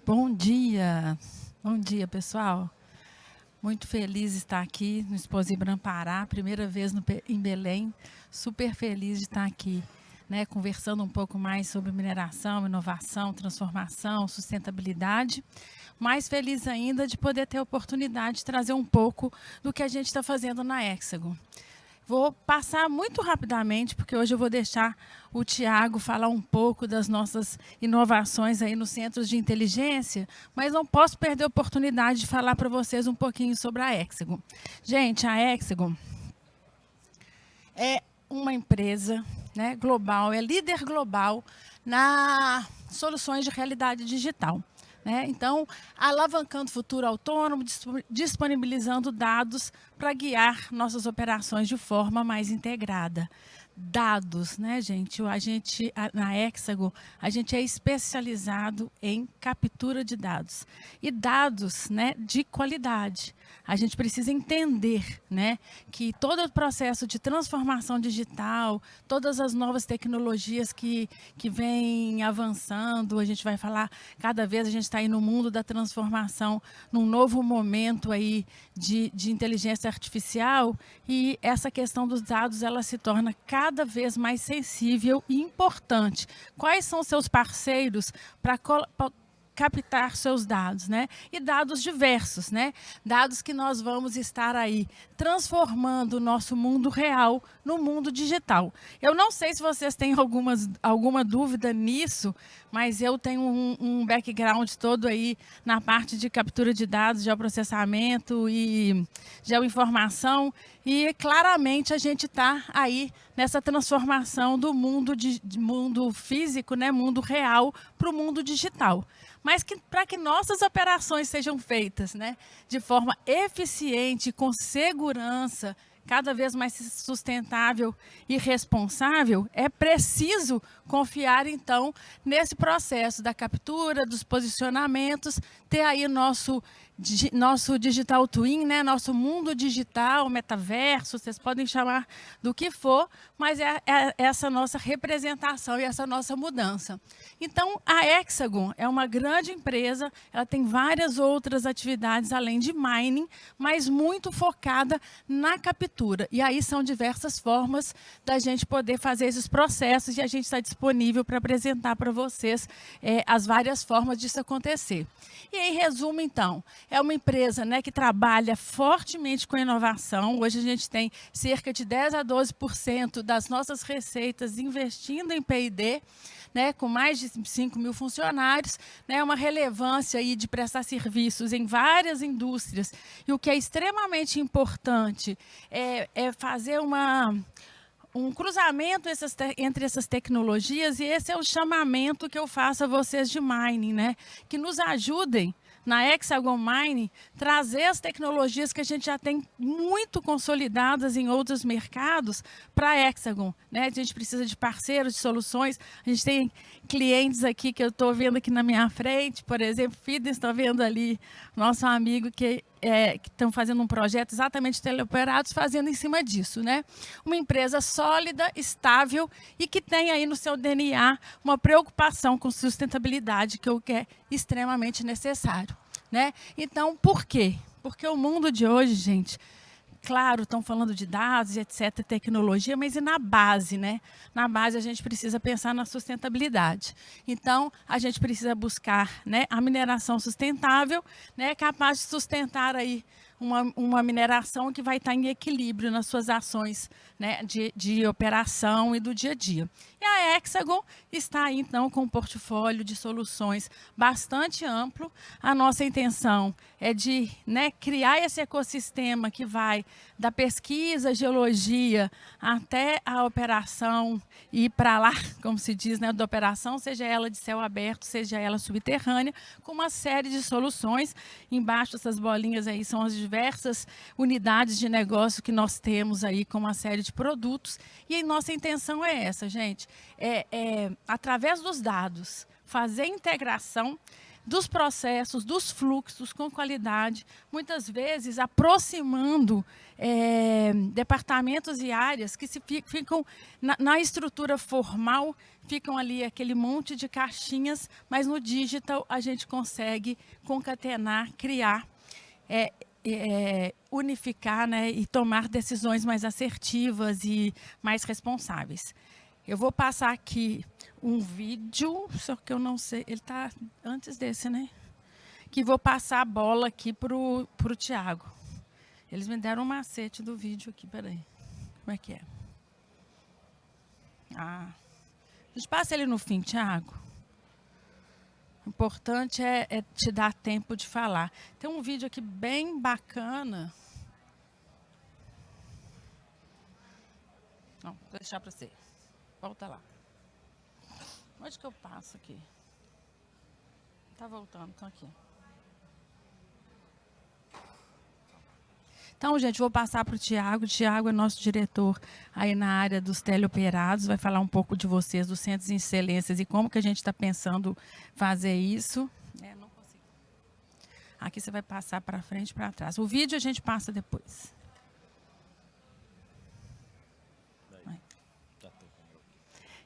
Bom dia pessoal. Muito feliz de estar aqui no Exposi Pará, primeira vez em Belém. Super feliz de estar aqui, né, conversando um pouco mais sobre mineração, inovação, transformação, sustentabilidade. Mais feliz ainda de poder ter a oportunidade de trazer um pouco do que a gente está fazendo na Hexagon. Vou passar muito rapidamente, porque hoje eu vou deixar o Tiago falar um pouco das nossas inovações aí nos centros de inteligência, mas não posso perder a oportunidade de falar para vocês um pouquinho sobre a Hexagon. Gente, a Hexagon é uma empresa, né, global, é líder global nas soluções de realidade digital. Então, alavancando o futuro autônomo, disponibilizando dados para guiar nossas operações de forma mais integrada. Dados, né, gente? Na Hexagon, a gente é especializado em captura de dados. E dados, né, de qualidade. A gente precisa entender, né, que todo o processo de transformação digital, todas as novas tecnologias que vêm avançando, a gente vai falar, cada vez a gente está aí no mundo da transformação, num novo momento aí de inteligência artificial, e essa questão dos dados ela se torna cada vez mais sensível e importante. Quais são seus parceiros para captar seus dados, né? E dados diversos, né? Dados que nós vamos estar aí transformando o nosso mundo real no mundo digital. Eu não sei se vocês têm alguma dúvida nisso, mas eu tenho um background todo aí na parte de captura de dados, geoprocessamento e geoinformação, e claramente a gente está aí nessa transformação do mundo físico, né, mundo real, para o mundo digital. Mas para que nossas operações sejam feitas, né, de forma eficiente, com segurança, cada vez mais sustentável e responsável, é preciso confiar, então, nesse processo da captura, dos posicionamentos, ter aí nosso digital twin, né? Nosso mundo digital, metaverso, vocês podem chamar do que for, mas é essa nossa representação e essa nossa mudança. Então, a Hexagon é uma grande empresa, ela tem várias outras atividades além de mining, mas muito focada na captura. E aí são diversas formas da gente poder fazer esses processos, e a gente está disponível para apresentar para vocês as várias formas disso acontecer. E em resumo, então, é uma empresa, né, que trabalha fortemente com inovação. Hoje a gente tem cerca de 10 a 12% das nossas receitas investindo em P&D, né, com mais de 5 mil funcionários, né, uma relevância aí de prestar serviços em várias indústrias. E o que é extremamente importante é fazer um cruzamento entre essas tecnologias, e esse é o chamamento que eu faço a vocês de mining, né, que nos ajudem na Hexagon Mining, trazer as tecnologias que a gente já tem muito consolidadas em outros mercados para a Hexagon, né? A gente precisa de parceiros, de soluções. A gente tem clientes aqui que eu estou vendo aqui na minha frente, por exemplo, Fidens, está vendo ali, nosso amigo que estão fazendo um projeto exatamente teleoperados, fazendo em cima disso, né? Uma empresa sólida, estável e que tem aí no seu DNA uma preocupação com sustentabilidade, que é extremamente necessário, né? Então, por quê? Porque o mundo de hoje, gente, claro, estão falando de dados, etc., tecnologia, mas e na base, né? Na base a gente precisa pensar na sustentabilidade. Então, a gente precisa buscar, né, a mineração sustentável, né, capaz de sustentar aí uma mineração que vai estar em equilíbrio nas suas ações, né, de operação e do dia a dia. E a Hexagon está aí, então, com um portfólio de soluções bastante amplo. A nossa intenção é de, né, criar esse ecossistema que vai da pesquisa, geologia, até a operação e ir para lá, como se diz, né, da operação, seja ela de céu aberto, seja ela subterrânea, com uma série de soluções. Embaixo, essas bolinhas aí são as diversas unidades de negócio que nós temos aí com uma série de produtos. E a nossa intenção é essa, gente, através dos dados, fazer integração, dos processos, dos fluxos com qualidade, muitas vezes aproximando departamentos e áreas que ficam na estrutura formal, ficam ali aquele monte de caixinhas, mas no digital a gente consegue concatenar, criar, unificar, né, e tomar decisões mais assertivas e mais responsáveis. Eu vou passar aqui um vídeo, só que eu não sei, ele está antes desse, né? Que vou passar a bola aqui para o Tiago. Eles me deram um macete do vídeo aqui, peraí. Como é que é? A gente passa ele no fim, Tiago. O importante é te dar tempo de falar. Tem um vídeo aqui bem bacana. Não, vou deixar para você. Volta lá. Onde que eu passo aqui? Tá voltando, estão aqui. Então, gente, vou passar para o Tiago. O Tiago é nosso diretor aí na área dos teleoperados. Vai falar um pouco de vocês, dos centros de excelências e como que a gente está pensando fazer isso. Não consigo. Aqui você vai passar para frente e para trás. O vídeo a gente passa depois.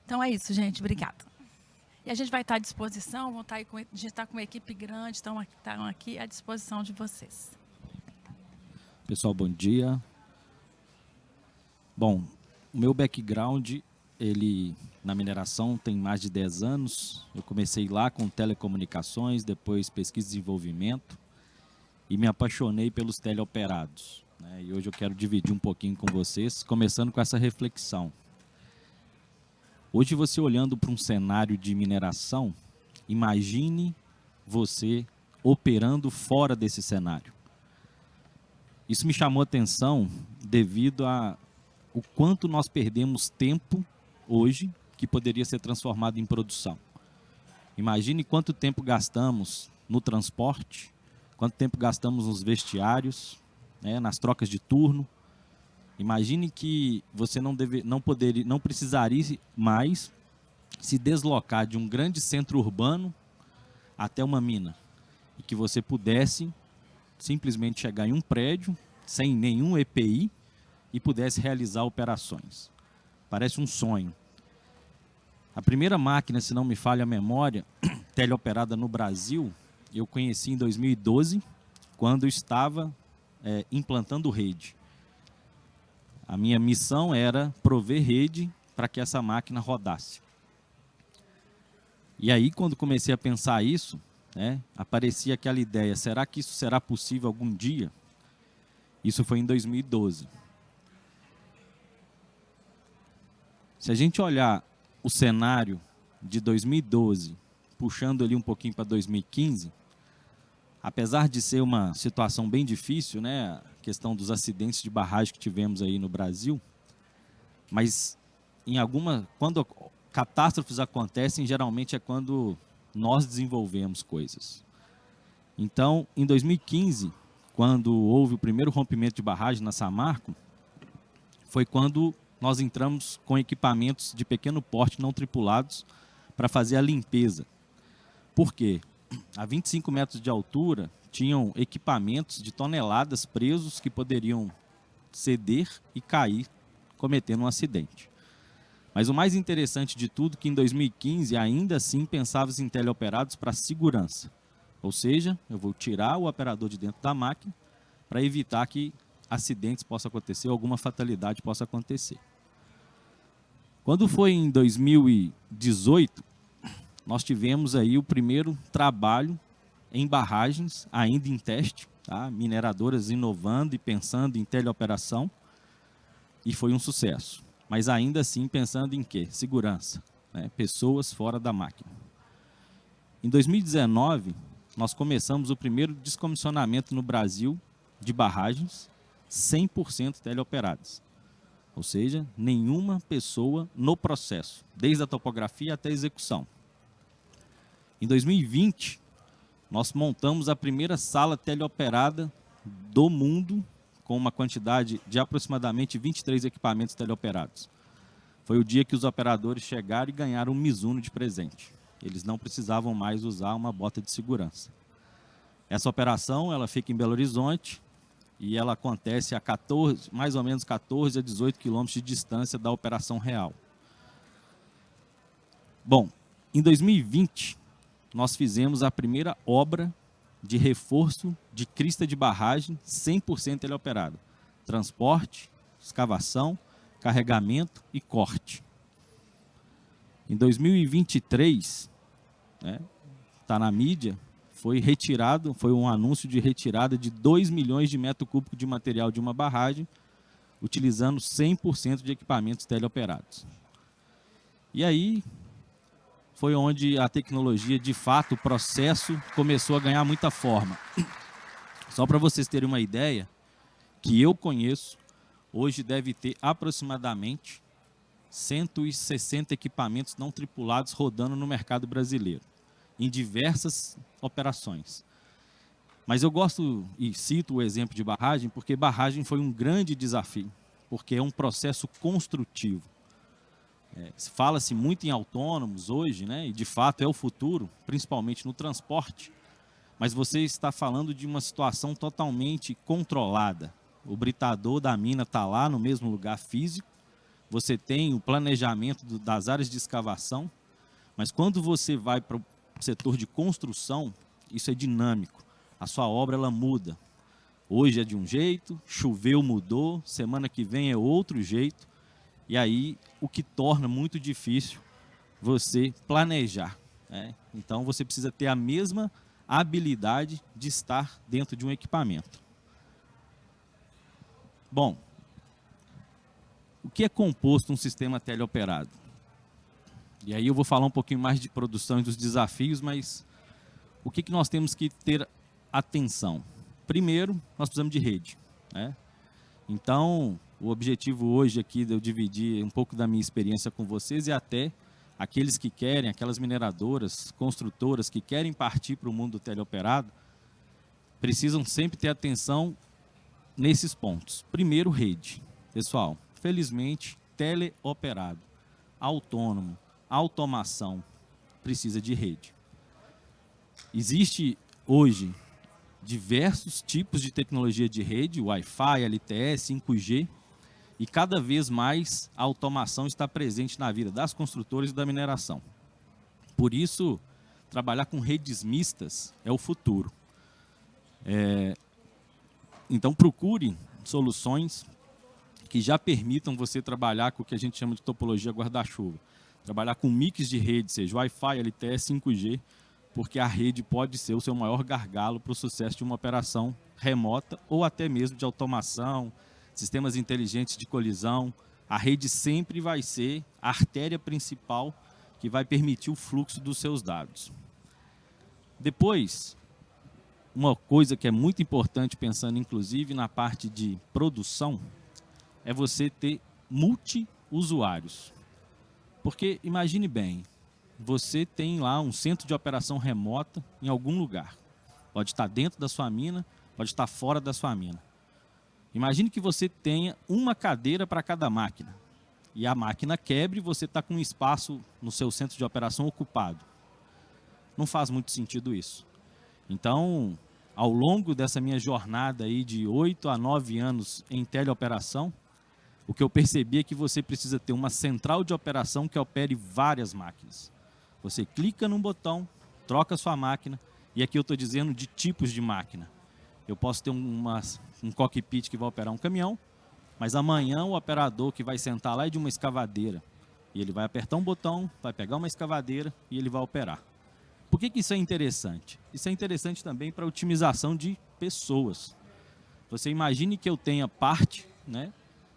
Então é isso, gente. Obrigada. E a gente vai estar à disposição, a gente está com uma equipe grande, estão aqui à disposição de vocês. Pessoal, bom dia. Bom, o meu background, ele na mineração tem mais de 10 anos. Eu comecei lá com telecomunicações, depois pesquisa e desenvolvimento e me apaixonei pelos teleoperados, né? E hoje eu quero dividir um pouquinho com vocês, começando com essa reflexão. Hoje, você olhando para um cenário de mineração, imagine você operando fora desse cenário. Isso me chamou a atenção devido a o quanto nós perdemos tempo hoje que poderia ser transformado em produção. Imagine quanto tempo gastamos no transporte, quanto tempo gastamos nos vestiários, né, nas trocas de turno. Imagine que você não precisaria mais se deslocar de um grande centro urbano até uma mina. E que você pudesse simplesmente chegar em um prédio, sem nenhum EPI, e pudesse realizar operações. Parece um sonho. A primeira máquina, se não me falha a memória, teleoperada no Brasil, eu conheci em 2012, quando eu estava implantando rede. A minha missão era prover rede para que essa máquina rodasse. E aí, quando comecei a pensar isso, aparecia aquela ideia, será que isso será possível algum dia? Isso foi em 2012. Se a gente olhar o cenário de 2012, puxando ali um pouquinho para 2015, apesar de ser uma situação bem difícil, né, a questão dos acidentes de barragem que tivemos aí no Brasil, mas quando catástrofes acontecem, geralmente é quando nós desenvolvemos coisas. Então, em 2015, quando houve o primeiro rompimento de barragem na Samarco, foi quando nós entramos com equipamentos de pequeno porte não tripulados para fazer a limpeza. Por quê? A 25 metros de altura, tinham equipamentos de toneladas presos que poderiam ceder e cair, cometendo um acidente. Mas o mais interessante de tudo é que em 2015, ainda assim, pensava-se em teleoperados para segurança. Ou seja, eu vou tirar o operador de dentro da máquina para evitar que acidentes possam acontecer, alguma fatalidade possa acontecer. Quando foi em 2018, nós tivemos aí o primeiro trabalho em barragens, ainda em teste, tá? Mineradoras inovando e pensando em teleoperação, e foi um sucesso. Mas ainda assim pensando em quê? Segurança, né? Pessoas fora da máquina. Em 2019, nós começamos o primeiro descomissionamento no Brasil de barragens 100% teleoperadas. Ou seja, nenhuma pessoa no processo, desde a topografia até a execução. Em 2020, nós montamos a primeira sala teleoperada do mundo, com uma quantidade de aproximadamente 23 equipamentos teleoperados. Foi o dia que os operadores chegaram e ganharam um Mizuno de presente. Eles não precisavam mais usar uma bota de segurança. Essa operação ela fica em Belo Horizonte e ela acontece a mais ou menos 14 a 18 quilômetros de distância da operação real. Bom, em 2020, nós fizemos a primeira obra de reforço de crista de barragem 100% teleoperada. Transporte, escavação, carregamento e corte. Em 2023, tá na mídia, foi um anúncio de retirada de 2 milhões de metros cúbicos de material de uma barragem, utilizando 100% de equipamentos teleoperados. E aí foi onde a tecnologia, de fato, o processo começou a ganhar muita forma. Só para vocês terem uma ideia, que eu conheço, hoje deve ter aproximadamente 160 equipamentos não tripulados rodando no mercado brasileiro, em diversas operações. Mas eu gosto e cito o exemplo de barragem, porque barragem foi um grande desafio, porque é um processo construtivo. Fala-se muito em autônomos hoje, né? E de fato é o futuro, principalmente no transporte, mas você está falando de uma situação totalmente controlada. O britador da mina está lá no mesmo lugar físico, você tem o planejamento das áreas de escavação, mas quando você vai para o setor de construção, isso é dinâmico, a sua obra ela muda. Hoje é de um jeito, choveu, mudou, semana que vem é outro jeito, e aí o que torna muito difícil você planejar. Então você precisa ter a mesma habilidade de estar dentro de um equipamento. Bom, o que é composto um sistema teleoperado? E aí eu vou falar um pouquinho mais de produção e dos desafios, mas o que nós temos que ter atenção? Primeiro, nós precisamos de rede. Então, o objetivo hoje aqui de eu dividir um pouco da minha experiência com vocês e até aqueles que querem, aquelas mineradoras, construtoras que querem partir para o mundo do teleoperado, precisam sempre ter atenção nesses pontos. Primeiro, rede. Pessoal, felizmente, teleoperado, autônomo, automação, precisa de rede. Existe hoje diversos tipos de tecnologia de rede, Wi-Fi, LTE, 5G, e cada vez mais a automação está presente na vida das construtoras e da mineração. Por isso, trabalhar com redes mistas é o futuro. Então, procure soluções que já permitam você trabalhar com o que a gente chama de topologia guarda-chuva. Trabalhar com mix de rede, seja Wi-Fi, LTE, 5G, porque a rede pode ser o seu maior gargalo para o sucesso de uma operação remota ou até mesmo de automação, sistemas inteligentes de colisão. A rede sempre vai ser a artéria principal que vai permitir o fluxo dos seus dados. Depois, uma coisa que é muito importante, pensando inclusive na parte de produção, é você ter multi-usuários. Porque, imagine bem, você tem lá um centro de operação remota em algum lugar. Pode estar dentro da sua mina, pode estar fora da sua mina. Imagine que você tenha uma cadeira para cada máquina. E a máquina quebre e você está com um espaço no seu centro de operação ocupado. Não faz muito sentido isso. Então, ao longo dessa minha jornada aí de 8 a 9 anos em teleoperação, o que eu percebi é que você precisa ter uma central de operação que opere várias máquinas. Você clica num botão, troca a sua máquina, e aqui eu estou dizendo de tipos de máquina. Eu posso ter um cockpit que vai operar um caminhão, mas amanhã o operador que vai sentar lá é de uma escavadeira. E ele vai apertar um botão, vai pegar uma escavadeira e ele vai operar. Por que isso é interessante? Isso é interessante também para a otimização de pessoas. Você imagine que eu tenha parte,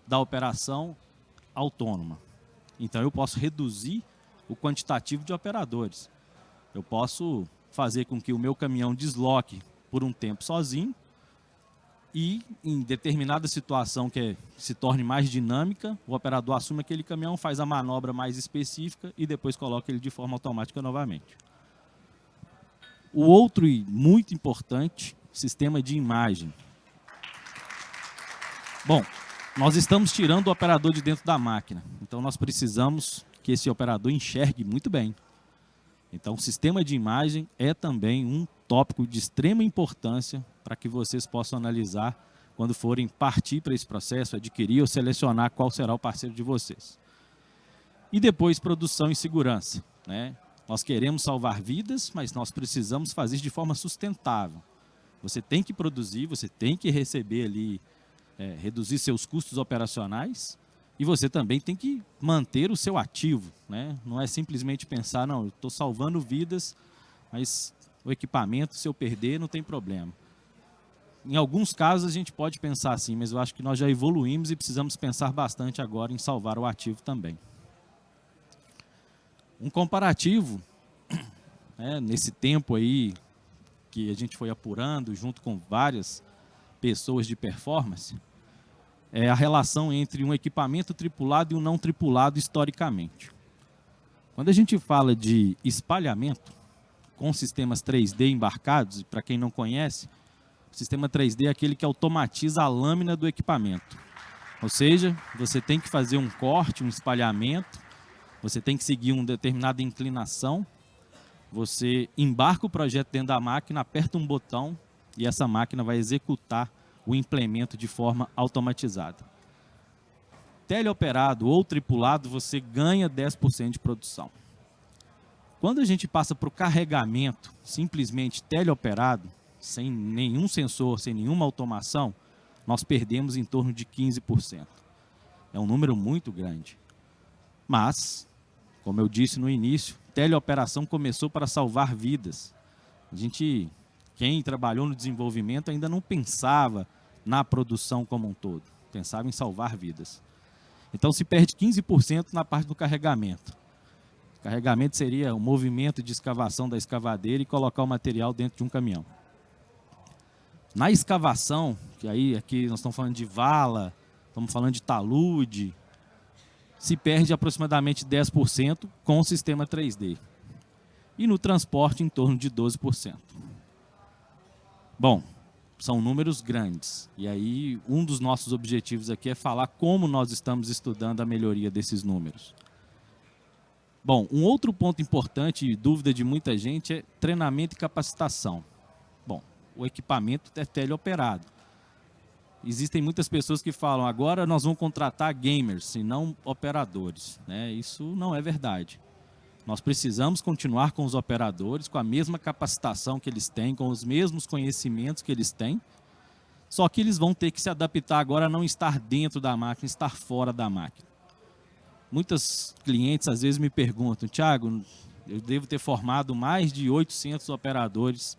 da operação autônoma. Então eu posso reduzir o quantitativo de operadores. Eu posso fazer com que o meu caminhão desloque por um tempo sozinho e em determinada situação que se torne mais dinâmica, o operador assume aquele caminhão, faz a manobra mais específica e depois coloca ele de forma automática novamente. O outro e muito importante, sistema de imagem. Bom, nós estamos tirando o operador de dentro da máquina, então nós precisamos que esse operador enxergue muito bem. Então, o sistema de imagem é também um tópico de extrema importância para que vocês possam analisar quando forem partir para esse processo, adquirir ou selecionar qual será o parceiro de vocês. E depois, produção e segurança, né? Nós queremos salvar vidas, mas nós precisamos fazer de forma sustentável. Você tem que produzir, você tem que receber ali, reduzir seus custos operacionais, e você também tem que manter o seu ativo, né? Não é simplesmente pensar, não, eu estou salvando vidas, mas o equipamento, se eu perder, não tem problema. Em alguns casos a gente pode pensar assim, mas eu acho que nós já evoluímos e precisamos pensar bastante agora em salvar o ativo também. Um comparativo, né, nesse tempo aí que a gente foi apurando junto com várias pessoas de performance, é a relação entre um equipamento tripulado e um não tripulado historicamente. Quando a gente fala de espalhamento com sistemas 3D embarcados, para quem não conhece, o sistema 3D é aquele que automatiza a lâmina do equipamento. Ou seja, você tem que fazer um corte, um espalhamento, você tem que seguir uma determinada inclinação, você embarca o projeto dentro da máquina, aperta um botão e essa máquina vai executar o implemento de forma automatizada. Teleoperado ou tripulado, você ganha 10% de produção. Quando a gente passa para o carregamento, simplesmente teleoperado, sem nenhum sensor, sem nenhuma automação, nós perdemos em torno de 15%. É um número muito grande. Mas, como eu disse no início, teleoperação começou para salvar vidas. Quem trabalhou no desenvolvimento ainda não pensava na produção como um todo, pensava em salvar vidas. Então se perde 15% na parte do carregamento. Carregamento seria o movimento de escavação da escavadeira e colocar o material dentro de um caminhão. Na escavação, que aí aqui nós estamos falando de vala, estamos falando de talude, se perde aproximadamente 10% com o sistema 3D. E no transporte, em torno de 12%. Bom, são números grandes. E aí, um dos nossos objetivos aqui é falar como nós estamos estudando a melhoria desses números. Bom, um outro ponto importante e dúvida de muita gente é treinamento e capacitação. Bom, o equipamento é teleoperado. Existem muitas pessoas que falam, agora nós vamos contratar gamers e não operadores, né? Isso não é verdade. Nós precisamos continuar com os operadores, com a mesma capacitação que eles têm, com os mesmos conhecimentos que eles têm, só que eles vão ter que se adaptar agora a não estar dentro da máquina, estar fora da máquina. Muitos clientes às vezes me perguntam, Thiago, eu devo ter formado mais de 800 operadores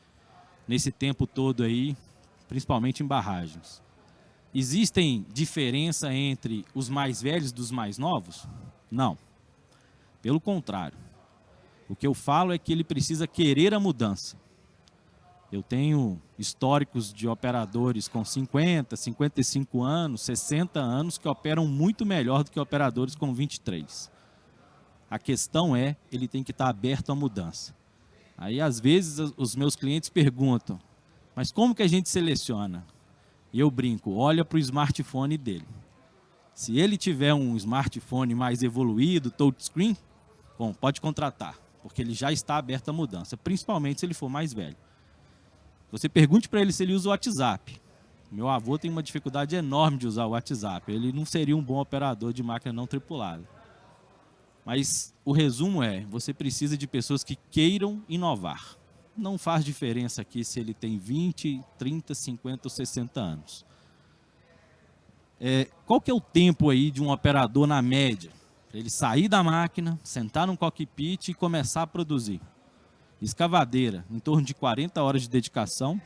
nesse tempo todo aí, principalmente em barragens. Existem diferença entre os mais velhos dos mais novos? Não. Pelo contrário. O que eu falo é que ele precisa querer a mudança. Eu tenho históricos de operadores com 50, 55 anos, 60 anos que operam muito melhor do que operadores com 23. A questão é, ele tem que estar aberto à mudança. Aí, às vezes, os meus clientes perguntam, mas como que a gente seleciona? E eu brinco, olha para o smartphone dele. Se ele tiver um smartphone mais evoluído, touchscreen, bom, pode contratar, porque ele já está aberto à mudança, principalmente se ele for mais velho. Você pergunte para ele se ele usa o WhatsApp. Meu avô tem uma dificuldade enorme de usar o WhatsApp. Ele não seria um bom operador de máquina não tripulada. Mas o resumo é, você precisa de pessoas que queiram inovar. Não faz diferença aqui se ele tem 20, 30, 50 ou 60 anos. Qual que é o tempo aí de um operador na média? Para ele sair da máquina, sentar num cockpit e começar a produzir. Escavadeira, em torno de 40 horas de dedicação.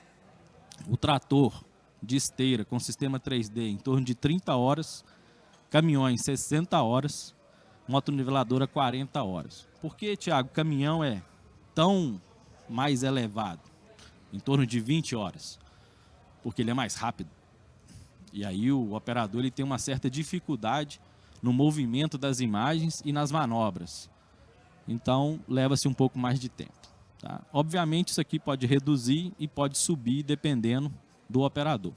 O trator de esteira com sistema 3D, em torno de 30 horas. Caminhões, 60 horas. Motoniveladora, 40 horas. Por que, Thiago, caminhão é tão mais elevado? Em torno de 20 horas. Porque ele é mais rápido. E aí o operador ele tem uma certa dificuldade no movimento das imagens e nas manobras. Então, leva-se um pouco mais de tempo. Tá? Obviamente, isso aqui pode reduzir e pode subir dependendo do operador.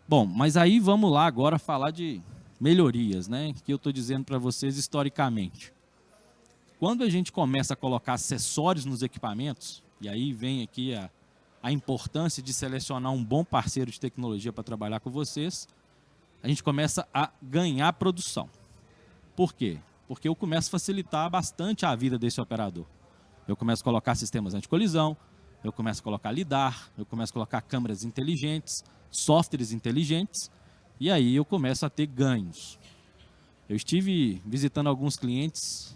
Bom, mas aí vamos lá agora falar de melhorias, né? Que eu estou dizendo para vocês historicamente. Quando a gente começa a colocar acessórios nos equipamentos, e aí vem aqui a importância de selecionar um bom parceiro de tecnologia para trabalhar com vocês, a gente começa a ganhar produção. Por quê? Porque eu começo a facilitar bastante a vida desse operador. Eu começo a colocar sistemas anticolisão, eu começo a colocar lidar, eu começo a colocar câmeras inteligentes, softwares inteligentes, e aí eu começo a ter ganhos. Eu estive visitando alguns clientes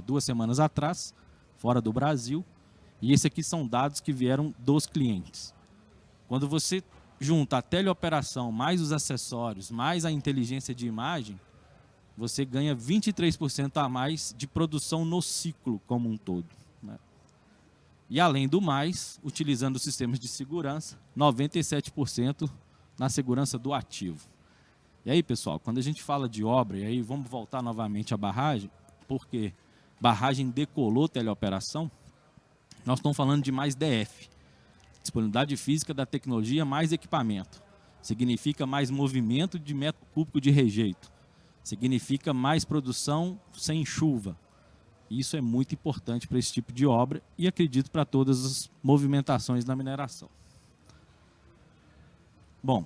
2 semanas atrás, fora do Brasil, e esses aqui são dados que vieram dos clientes. Quando você junta a teleoperação, mais os acessórios, mais a inteligência de imagem, você ganha 23% a mais de produção no ciclo como um todo, né? E além do mais, utilizando sistemas de segurança, 97% na segurança do ativo. E aí, pessoal, quando a gente fala de obra, e aí vamos voltar novamente à barragem, porque barragem decolou teleoperação, nós estamos falando de mais DF, disponibilidade física da tecnologia mais equipamento. Significa mais movimento de metro cúbico de rejeito. Significa mais produção sem chuva. Isso é muito importante para esse tipo de obra e acredito para todas as movimentações da mineração. Bom,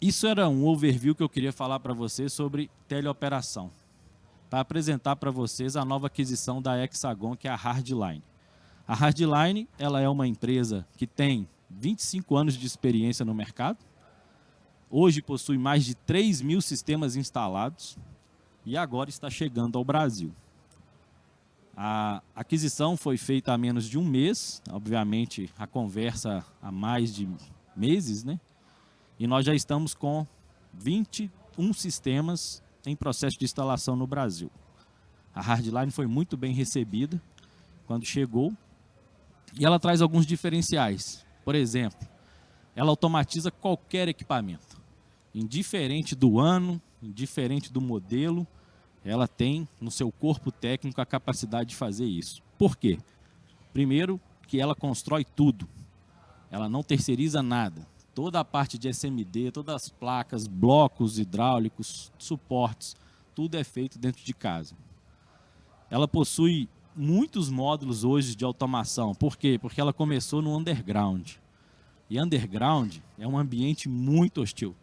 isso era um overview que eu queria falar para vocês sobre teleoperação. Para apresentar para vocês a nova aquisição da Hexagon, que é a Hardline. A Hardline, ela é uma empresa que tem 25 anos de experiência no mercado. Hoje possui mais de 3.000 sistemas instalados e agora está chegando ao Brasil. A aquisição foi feita há menos de um mês, obviamente a conversa há mais de meses, né? E nós já estamos com 21 sistemas em processo de instalação no Brasil. A Hardline foi muito bem recebida quando chegou e ela traz alguns diferenciais. Por exemplo, ela automatiza qualquer equipamento. Indiferente do ano, indiferente do modelo, ela tem no seu corpo técnico a capacidade de fazer isso. Por quê? Primeiro, que ela constrói tudo. Ela não terceiriza nada. Toda a parte de SMD, todas as placas, blocos hidráulicos, suportes, tudo é feito dentro de casa. Ela possui muitos módulos hoje de automação. Por quê? Porque ela começou no underground. E underground é um ambiente muito hostil.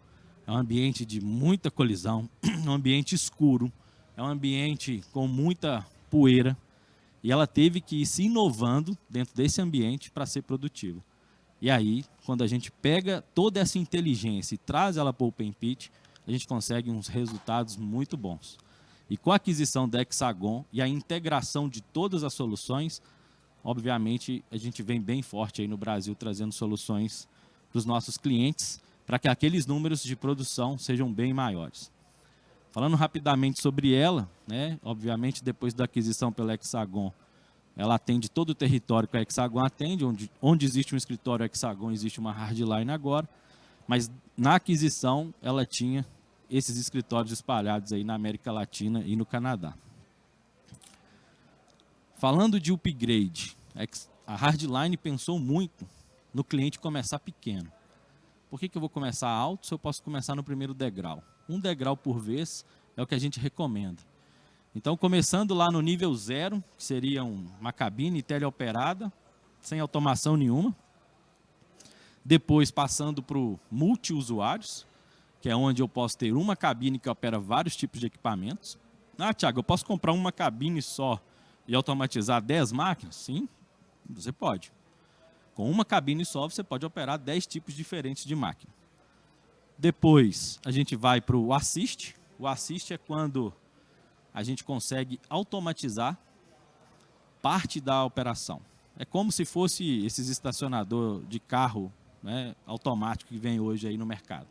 É um ambiente de muita colisão, é um ambiente escuro, é um ambiente com muita poeira. E ela teve que ir se inovando dentro desse ambiente para ser produtiva. E aí, quando a gente pega toda essa inteligência e traz ela para o Open Pit, a gente consegue uns resultados muito bons. E com a aquisição da Hexagon e a integração de todas as soluções, obviamente a gente vem bem forte aí no Brasil trazendo soluções para os nossos clientes, para que aqueles números de produção sejam bem maiores. Falando rapidamente sobre ela, né, obviamente depois da aquisição pela Hexagon, ela atende todo o território que a Hexagon atende, onde existe um escritório Hexagon, existe uma Hardline agora, mas na aquisição ela tinha esses escritórios espalhados aí na América Latina e no Canadá. Falando de upgrade, a Hardline pensou muito no cliente começar pequeno. Por que eu vou começar alto se eu posso começar no primeiro degrau? Um degrau por vez é o que a gente recomenda. Então, começando lá no nível 0, que seria uma cabine teleoperada, sem automação nenhuma. Depois, passando para o multi-usuários, que é onde eu posso ter uma cabine que opera vários tipos de equipamentos. Ah, Thiago, eu posso comprar uma cabine só e automatizar 10 máquinas? Sim, você pode. Com uma cabine só, você pode operar 10 tipos diferentes de máquina. Depois, a gente vai para o Assist. O Assist é quando a gente consegue automatizar parte da operação. É como se fosse esses estacionador de carro, né, automático que vem hoje aí no mercado.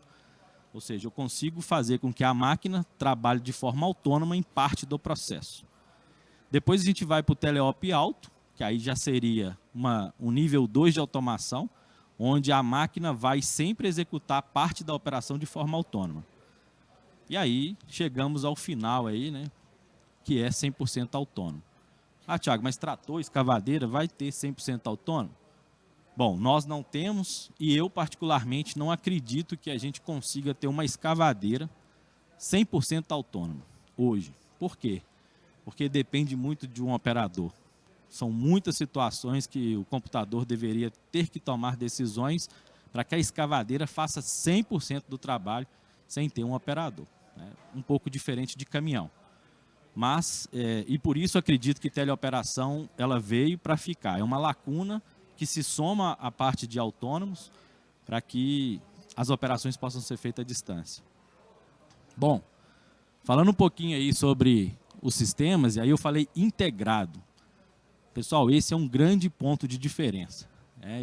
Ou seja, eu consigo fazer com que a máquina trabalhe de forma autônoma em parte do processo. Depois a gente vai para o Teleop alto, que aí já seria um nível 2 de automação, onde a máquina vai sempre executar parte da operação de forma autônoma. E aí chegamos ao final aí, né, que é 100% autônomo. Ah, Thiago, mas trator, escavadeira vai ter 100% autônomo? Bom, nós não temos e eu particularmente não acredito que a gente consiga ter uma escavadeira 100% autônoma hoje. Por quê? porque depende muito de um operador. São muitas situações que o computador deveria ter que tomar decisões para que a escavadeira faça 100% do trabalho sem ter um operador, né? Um pouco diferente de caminhão. Mas, e por isso acredito que teleoperação ela veio para ficar. É uma lacuna que se soma à parte de autônomos para que as operações possam ser feitas à distância. Bom, falando um pouquinho aí sobre os sistemas, e aí eu falei integrado. Pessoal, esse é um grande ponto de diferença.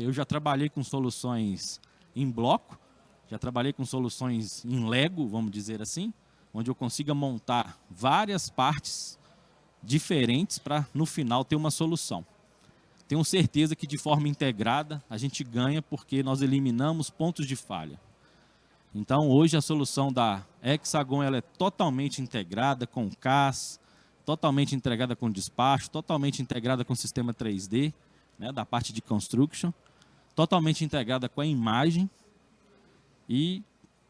Eu já trabalhei com soluções em bloco, já trabalhei com soluções em Lego, vamos dizer assim, onde eu consiga montar várias partes diferentes para, no final, ter uma solução. Tenho certeza que, de forma integrada, a gente ganha porque nós eliminamos pontos de falha. Então, hoje, a solução da Hexagon ela é totalmente integrada com o CAS, totalmente integrada com despacho, totalmente integrada com o sistema 3D, né, da parte de construction, totalmente integrada com a imagem, e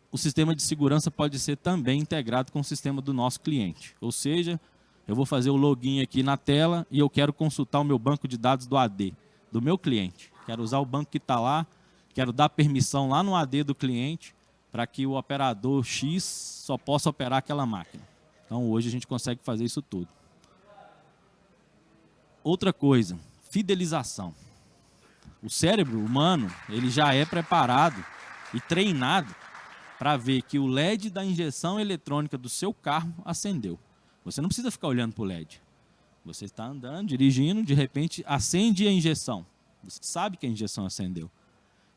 o sistema de segurança pode ser também integrado com o sistema do nosso cliente. Ou seja, eu vou fazer o login aqui na tela e eu quero consultar o meu banco de dados do AD, do meu cliente. Quero usar o banco que está lá, quero dar permissão lá no AD do cliente para que o operador X só possa operar aquela máquina. Então, hoje a gente consegue fazer isso tudo. Outra coisa, fidelização. O cérebro humano, ele já é preparado e treinado para ver que o LED da injeção eletrônica do seu carro acendeu. Você não precisa ficar olhando para o LED. Você está andando, dirigindo, de repente acende a injeção. Você sabe que a injeção acendeu.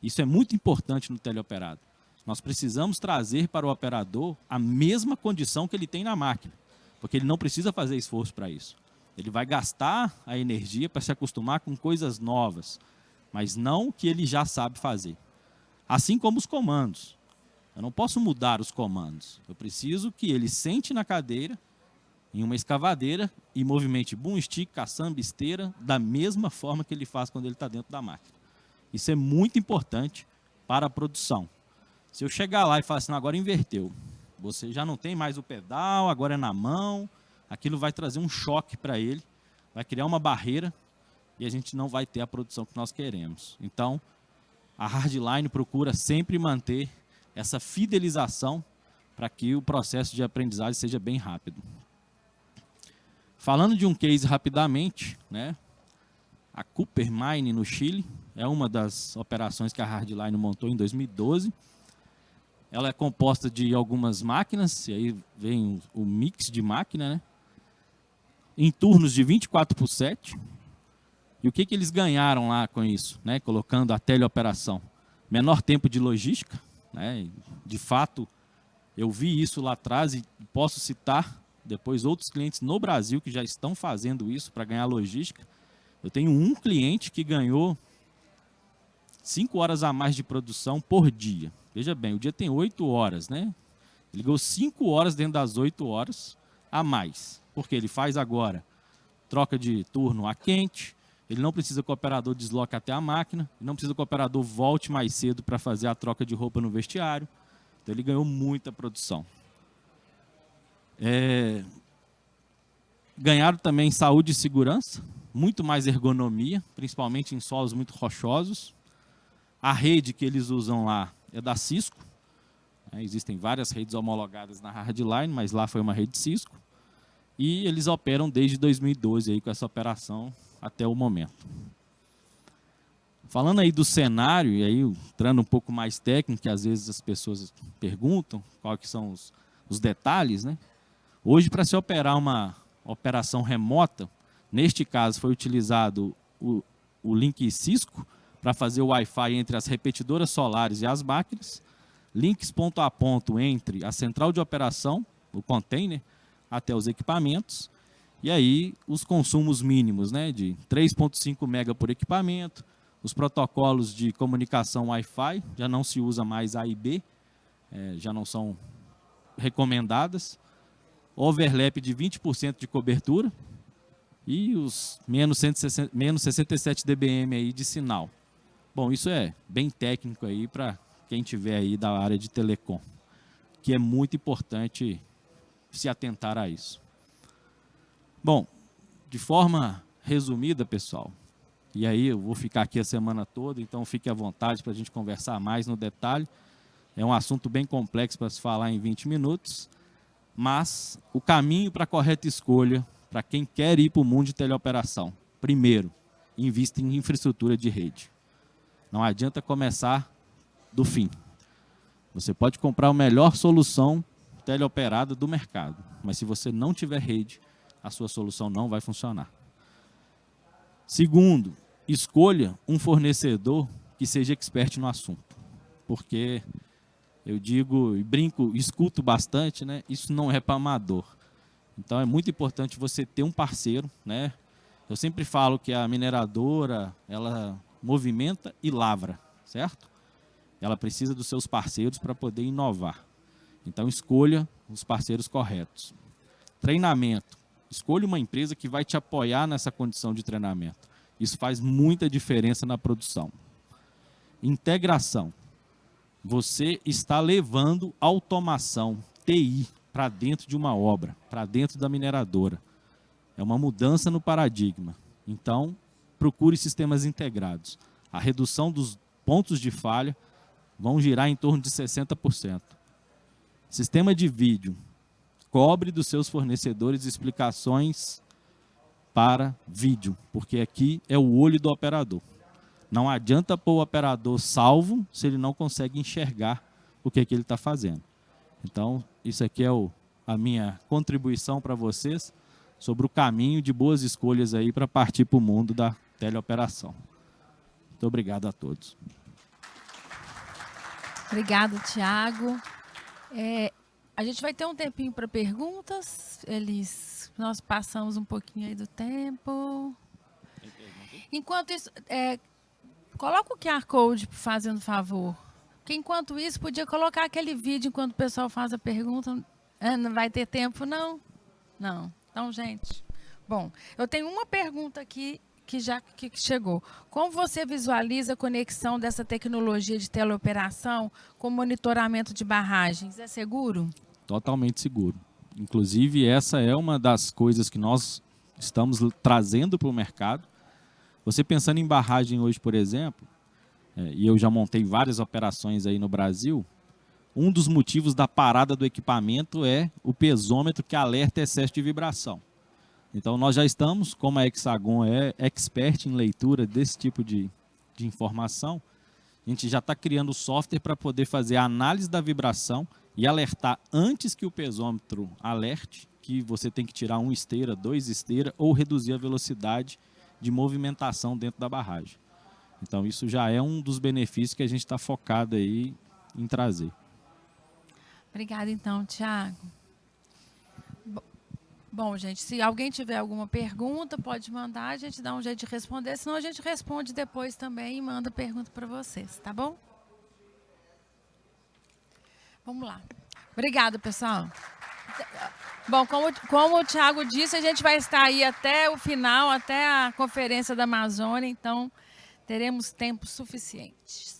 Isso é muito importante no teleoperado. Nós precisamos trazer para o operador a mesma condição que ele tem na máquina, porque ele não precisa fazer esforço para isso. Ele vai gastar a energia para se acostumar com coisas novas, mas não o que ele já sabe fazer. Assim como os comandos. Eu não posso mudar os comandos. Eu preciso que ele sente na cadeira, em uma escavadeira, e movimente boom stick, caçamba, esteira, da mesma forma que ele faz quando ele está dentro da máquina. Isso é muito importante para a produção. Se eu chegar lá e falar assim, agora inverteu, você já não tem mais o pedal, agora é na mão, aquilo vai trazer um choque para ele, vai criar uma barreira e a gente não vai ter a produção que nós queremos. Então, a Hardline procura sempre manter essa fidelização para que o processo de aprendizagem seja bem rápido. Falando de um case rapidamente, né, a Copper Mine no Chile é uma das operações que a Hardline montou em 2012. Ela é composta de algumas máquinas, e aí vem o mix de máquina, né, em turnos de 24/7. E o que eles ganharam lá com isso, né, colocando a teleoperação? Menor tempo de logística, né, de fato, eu vi isso lá atrás e posso citar depois outros clientes no Brasil que já estão fazendo isso para ganhar logística. Eu tenho um cliente que ganhou 5 horas a mais de produção por dia. Veja bem, o dia tem 8 horas, né? Ele ganhou 5 horas dentro das 8 horas a mais. Porque ele faz agora troca de turno a quente, ele não precisa que o operador desloque até a máquina, ele não precisa que o operador volte mais cedo para fazer a troca de roupa no vestiário. Então ele ganhou muita produção. Ganharam também saúde e segurança, muito mais ergonomia, principalmente em solos muito rochosos. A rede que eles usam lá é da Cisco. Existem várias redes homologadas na Hardline, mas lá foi uma rede Cisco. E eles operam desde 2012 aí com essa operação até o momento. Falando aí do cenário, e aí entrando um pouco mais técnico, que às vezes as pessoas perguntam quais que são os detalhes, né? Hoje, para se operar uma operação remota, neste caso foi utilizado o link Cisco para fazer o Wi-Fi entre as repetidoras solares e as máquinas, links ponto a ponto entre a central de operação, o container, até os equipamentos, e aí os consumos mínimos, né, de 3,5 mega por equipamento, os protocolos de comunicação Wi-Fi, já não se usa mais A e B, já não são recomendadas, overlap de 20% de cobertura e os menos 67 dBm aí de sinal. Bom, isso é bem técnico aí para quem tiver aí da área de telecom, que é muito importante se atentar a isso. Bom, de forma resumida, pessoal, e aí eu vou ficar aqui a semana toda, então fique à vontade para a gente conversar mais no detalhe. É um assunto bem complexo para se falar em 20 minutos, mas o caminho para a correta escolha, para quem quer ir para o mundo de teleoperação, primeiro, invista em infraestrutura de rede. Não adianta começar do fim. Você pode comprar a melhor solução teleoperada do mercado, mas se você não tiver rede, a sua solução não vai funcionar. Segundo, escolha um fornecedor que seja expert no assunto, porque eu digo e brinco, escuto bastante, né? Isso não é para amador. Então é muito importante você ter um parceiro, né? Eu sempre falo que a mineradora, ela movimenta e lavra, certo? Ela precisa dos seus parceiros para poder inovar. Então escolha os parceiros corretos. Treinamento. Escolha uma empresa que vai te apoiar nessa condição de treinamento. Isso faz muita diferença na produção. Integração. Você está levando automação, TI, para dentro de uma obra, para dentro da mineradora. É uma mudança no paradigma. Então, procure sistemas integrados. A redução dos pontos de falha vão girar em torno de 60%. Sistema de vídeo. Cobre dos seus fornecedores explicações para vídeo, porque aqui é o olho do operador. Não adianta pôr o operador salvo se ele não consegue enxergar o que ele está fazendo. Então, isso aqui é a minha contribuição para vocês sobre o caminho de boas escolhas aí para partir para o mundo da teleoperação. Muito obrigado a todos. Obrigada, Tiago. A gente vai ter um tempinho para perguntas. Nós passamos um pouquinho aí do tempo. Enquanto isso, coloca o QR Code, fazendo favor. Porque enquanto isso, podia colocar aquele vídeo enquanto o pessoal faz a pergunta. Não vai ter tempo, não? Não. Então, gente, bom, eu tenho uma pergunta aqui que chegou. Como você visualiza a conexão dessa tecnologia de teleoperação com monitoramento de barragens? É seguro? Totalmente seguro. Inclusive, essa é uma das coisas que nós estamos trazendo para o mercado. Você pensando em barragem hoje, por exemplo, e eu já montei várias operações aí no Brasil, um dos motivos da parada do equipamento é o pesômetro que alerta excesso de vibração. Então, nós já estamos, como a Hexagon é expert em leitura desse tipo de informação, a gente já está criando software para poder fazer a análise da vibração e alertar antes que o pesômetro alerte que você tem que tirar 1 esteira, 2 esteiras ou reduzir a velocidade de movimentação dentro da barragem. Então, isso já é um dos benefícios que a gente está focado aí em trazer. Obrigada, então, Tiago. Bom, gente, se alguém tiver alguma pergunta, pode mandar, a gente dá um jeito de responder, senão a gente responde depois também e manda pergunta para vocês, tá bom? Vamos lá. Obrigada, pessoal. Bom, como o Tiago disse, a gente vai estar aí até o final, até a Conferência da Amazônia, então teremos tempo suficiente.